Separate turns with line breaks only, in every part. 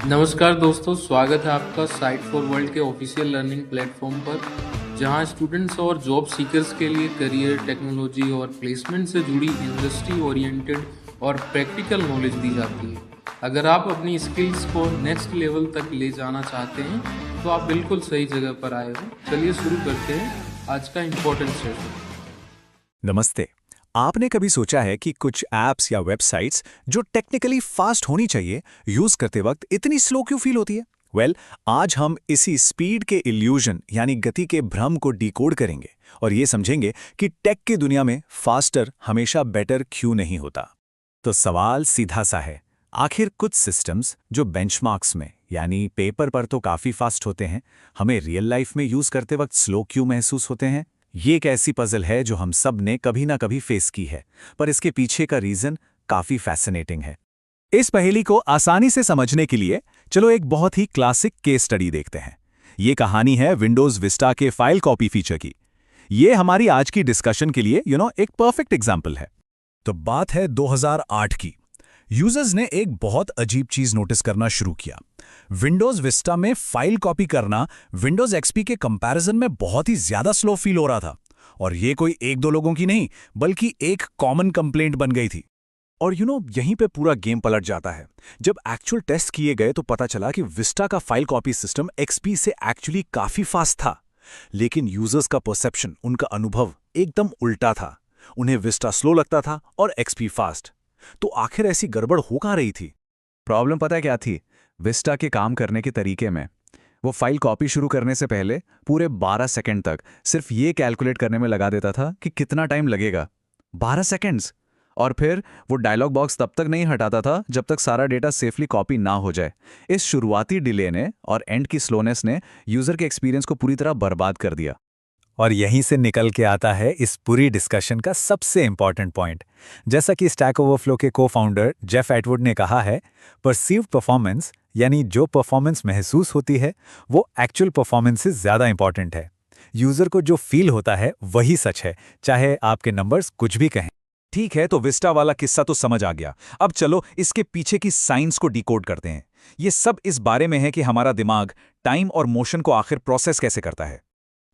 नमस्कार दोस्तों, स्वागत है आपका साइट फॉर वर्ल्ड के ऑफिशियल लर्निंग प्लेटफॉर्म पर, जहां स्टूडेंट्स और जॉब सीकर्स के लिए करियर, टेक्नोलॉजी और प्लेसमेंट से जुड़ी इंडस्ट्री ओरिएंटेड और प्रैक्टिकल नॉलेज दी जाती है। अगर आप अपनी स्किल्स को नेक्स्ट लेवल तक ले जाना चाहते हैं, तो आप बिल्कुल सही जगह पर आए हो। चलिए शुरू करते हैं आज का इम्पोर्टेंट सेशन।
नमस्ते। आपने कभी सोचा है कि कुछ ऐप्स या वेबसाइट्स जो टेक्निकली फास्ट होनी चाहिए, यूज करते वक्त इतनी स्लो क्यों फील होती है? आज हम इसी स्पीड के इल्यूजन यानी गति के भ्रम को डिकोड करेंगे और ये समझेंगे कि टेक की दुनिया में फास्टर हमेशा बेटर क्यों नहीं होता। तो सवाल सीधा सा है, आखिर कुछ सिस्टम्स जो बेंचमार्क्स में यानी पेपर पर तो काफी फास्ट होते हैं, हमें रियल लाइफ में यूज करते वक्त स्लो क्यों महसूस होते हैं? ये एक ऐसी पजल है जो हम सब ने कभी ना कभी फेस की है, पर इसके पीछे का रीजन काफी फैसिनेटिंग है। इस पहेली को आसानी से समझने के लिए चलो एक बहुत ही क्लासिक केस स्टडी देखते हैं। ये कहानी है विंडोज विस्टा के फाइल कॉपी फीचर की। ये हमारी आज की डिस्कशन के लिए एक परफेक्ट एग्जाम्पल है। तो बात है 2008 की। यूजर्स ने एक बहुत अजीब चीज नोटिस करना शुरू किया। विंडोज विस्टा में फाइल कॉपी करना विंडोज एक्सपी के कंपैरिजन में बहुत ही ज्यादा स्लो फील हो रहा था। और ये कोई एक दो लोगों की नहीं, बल्कि एक कॉमन कंप्लेंट बन गई थी। और यहीं पे पूरा गेम पलट जाता है। जब एक्चुअल टेस्ट किए गए तो पता चला कि विस्टा का फाइल कॉपी सिस्टम एक्सपी से एक्चुअली काफी फास्ट था। लेकिन यूजर्स का परसेप्शन, उनका अनुभव एकदम उल्टा था। उन्हें विस्टा स्लो लगता था और एक्सपी फास्ट। तो आखिर ऐसी गड़बड़ हो कहां रही थी? प्रॉब्लम पता है क्या थी? विस्टा के काम करने के तरीके में। वो फाइल कॉपी शुरू करने से पहले पूरे 12 सेकंड तक सिर्फ ये कैलकुलेट करने में लगा देता था कि कितना टाइम लगेगा। 12 सेकंड्स। और फिर वो डायलॉग बॉक्स तब तक नहीं हटाता था जब तक सारा डेटा सेफली कॉपी ना हो जाए। इस शुरुआती डिले ने और एंड की स्लोनेस ने यूजर के एक्सपीरियंस को पूरी तरह बर्बाद कर दिया। और यहीं से निकल के आता है इस पूरी डिस्कशन का सबसे इंपॉर्टेंट पॉइंट। जैसा कि स्टैक ओवरफ्लो के को-फाउंडर जेफ एटवुड ने कहा है, परसीव्ड परफॉर्मेंस यानी जो परफॉर्मेंस महसूस होती है वो एक्चुअल परफॉर्मेंस से ज्यादा इंपॉर्टेंट है। यूजर को जो फील होता है वही सच है, चाहे आपके नंबर्स कुछ भी कहें। ठीक है, तो विस्टा वाला किस्सा तो समझ आ गया। अब चलो इसके पीछे की साइंस को डिकोड करते हैं। ये सब इस बारे में है कि हमारा दिमाग टाइम और मोशन को आखिर प्रोसेस कैसे करता है।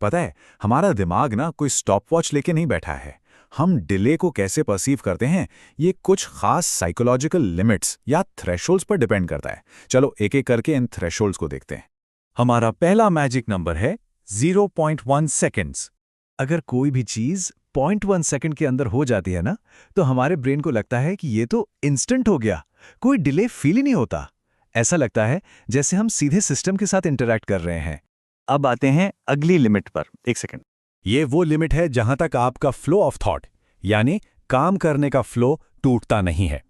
पता है, हमारा दिमाग ना कोई स्टॉपवॉच लेके नहीं बैठा है। हम डिले को कैसे परसीव करते हैं, ये कुछ खास साइकोलॉजिकल लिमिट्स या थ्रेशोल्ड्स पर डिपेंड करता है। चलो एक एक करके इन थ्रेशोल्ड्स को देखते हैं। हमारा पहला मैजिक नंबर है 0.1 सेकेंड्स। अगर कोई भी चीज 0.1 सेकेंड के अंदर हो जाती है ना, तो हमारे ब्रेन को लगता है कि ये तो इंस्टेंट हो गया, कोई डिले फील ही नहीं होता। ऐसा लगता है जैसे हम सीधे सिस्टम के साथ इंटरैक्ट कर रहे हैं। अब आते हैं अगली लिमिट पर। एक सेकंड। ये वो लिमिट है जहां तक आपका फ्लो ऑफ थॉट यानी काम करने का फ्लो टूटता नहीं है।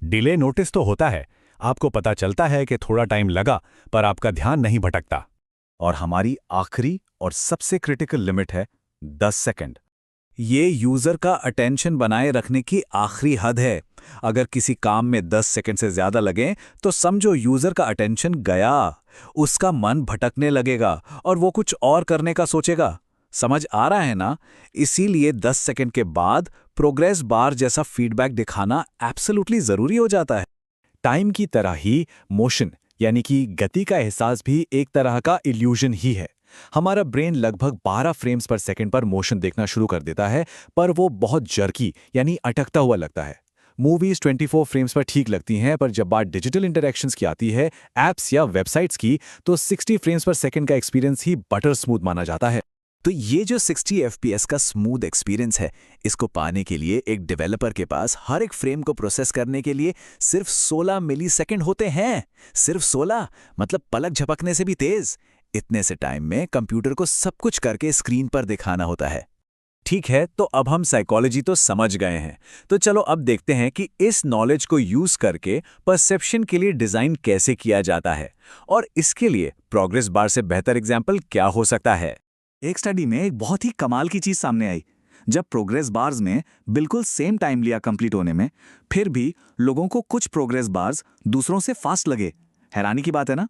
डिले नोटिस तो होता है, आपको पता चलता है कि थोड़ा टाइम लगा, पर आपका ध्यान नहीं भटकता। और हमारी आखिरी और सबसे क्रिटिकल लिमिट है 10 सेकंड। ये यूजर का अटेंशन बनाए रखने की आखिरी हद है। अगर किसी काम में 10 सेकंड से ज्यादा लगे तो समझो यूजर का अटेंशन गया, उसका मन भटकने लगेगा और वो कुछ और करने का सोचेगा। समझ आ रहा है ना? इसीलिए 10 सेकंड के बाद प्रोग्रेस बार जैसा फीडबैक दिखाना एब्सोल्युटली जरूरी हो जाता है। टाइम की तरह ही मोशन यानी कि गति का एहसास भी एक तरह का इल्यूजन ही है। हमारा ब्रेन लगभग 12 फ्रेम्स पर सेकंड पर मोशन देखना शुरू कर देता है, पर वो बहुत जर्की यानी अटकता हुआ लगता है। मूवीज 24 फ्रेम्स पर ठीक लगती हैं, पर जब बात डिजिटल इंटरैक्शंस की आती है, ऐप्स या वेबसाइट्स की, तो 60 फ्रेम्स पर सेकंड का एक्सपीरियंस ही बटर स्मूथ माना जाता है। तो ये जो 60 एफपीएस का स्मूथ एक्सपीरियंस है, इसको पाने के लिए एक डेवलपर के पास हर एक फ्रेम को प्रोसेस करने के लिए सिर्फ 16 मिलीसेकंड होते हैं। सिर्फ 16, मतलब पलक झपकने से भी तेज। इतने से टाइम में कंप्यूटर को सब कुछ करके स्क्रीन पर दिखाना होता है। ठीक है, तो अब हम साइकोलॉजी तो समझ गए हैं। तो चलो अब देखते हैं कि इस नॉलेज को यूज करके परसेप्शन के लिए डिजाइन कैसे किया जाता है, और इसके लिए प्रोग्रेस बार से बेहतर एग्जाम्पल क्या हो सकता है। एक स्टडी में एक बहुत ही कमाल की चीज सामने आई। जब प्रोग्रेस बार्स में बिल्कुल सेम टाइम लिया कंप्लीट होने में, फिर भी लोगों को कुछ प्रोग्रेस बार्स दूसरों से फास्ट लगे। हैरानी की बात है ना?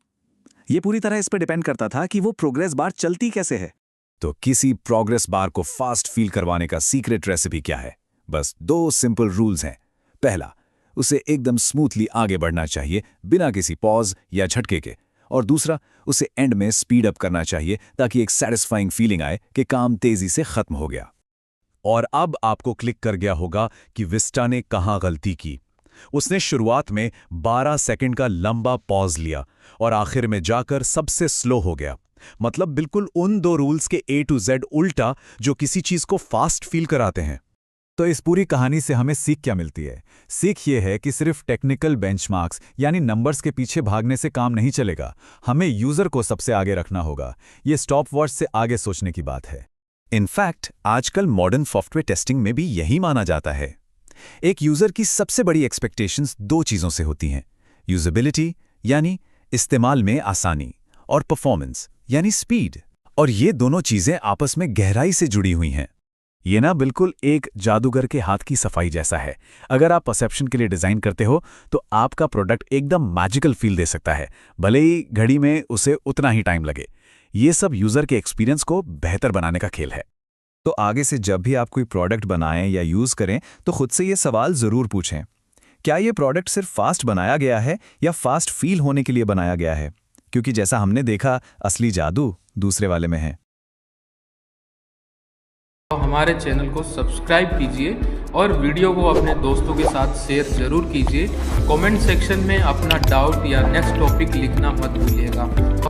ये पूरी तरह इस पर डिपेंड करता था कि वो प्रोग्रेस बार चलती कैसे है। तो किसी प्रोग्रेस बार को फास्ट फील करवाने का सीक्रेट रेसिपी क्या है? बस 2 सिंपल रूल्स हैं। पहला, उसे एकदम स्मूथली आगे बढ़ना चाहिए बिना किसी पॉज या झटके के। और दूसरा, उसे एंड में स्पीड अप करना चाहिए ताकि एक सेटिस्फाइंग फीलिंग आए कि काम तेजी से खत्म हो गया। और अब आपको क्लिक कर गया होगा कि विस्टा ने कहाँ गलती की। उसने शुरुआत में 12 सेकंड का लंबा पॉज लिया और आखिर में जाकर सबसे स्लो हो गया। मतलब बिल्कुल उन दो रूल्स के A to Z उल्टा जो किसी चीज को फास्ट फील कराते हैं। तो इस पूरी कहानी से हमें सीख क्या मिलती है? सीख ये है कि सिर्फ टेक्निकल बेंचमार्क्स यानी नंबर्स के पीछे भागने से काम नहीं चलेगा। हमें यूजर को सबसे आगे रखना होगा। ये स्टॉप वॉच से आगे सोचने की बात है। इनफैक्ट आजकल मॉडर्न सॉफ्टवेयर टेस्टिंग में भी यही माना जाता है। एक यूजर की सबसे बड़ी एक्सपेक्टेशंस दो चीजों से होती हैं, यूजेबिलिटी यानी इस्तेमाल में आसानी, और परफॉर्मेंस यानी स्पीड। और ये दोनों चीजें आपस में गहराई से जुड़ी हुई हैं। ये ना बिल्कुल एक जादूगर के हाथ की सफाई जैसा है। अगर आप परसेप्शन के लिए डिजाइन करते हो तो आपका प्रोडक्ट एकदम मैजिकल फील दे सकता है, भले ही घड़ी में उसे उतना ही टाइम लगे। ये सब यूजर के एक्सपीरियंस को बेहतर बनाने का खेल है। तो आगे से जब भी आप कोई प्रोडक्ट बनाएं या यूज करें तो खुद से ये सवाल जरूर पूछें, क्या ये प्रोडक्ट सिर्फ फास्ट बनाया गया है या फास्ट फील होने के लिए बनाया गया है? क्योंकि जैसा हमने देखा, असली जादू दूसरे वाले में है।
तो हमारे चैनल को सब्सक्राइब कीजिए और वीडियो को अपने दोस्तों के साथ शेयर जरूर कीजिए। कमेंट सेक्शन में अपना डाउट या नेक्स्ट टॉपिक लिखना मत भूलिएगा।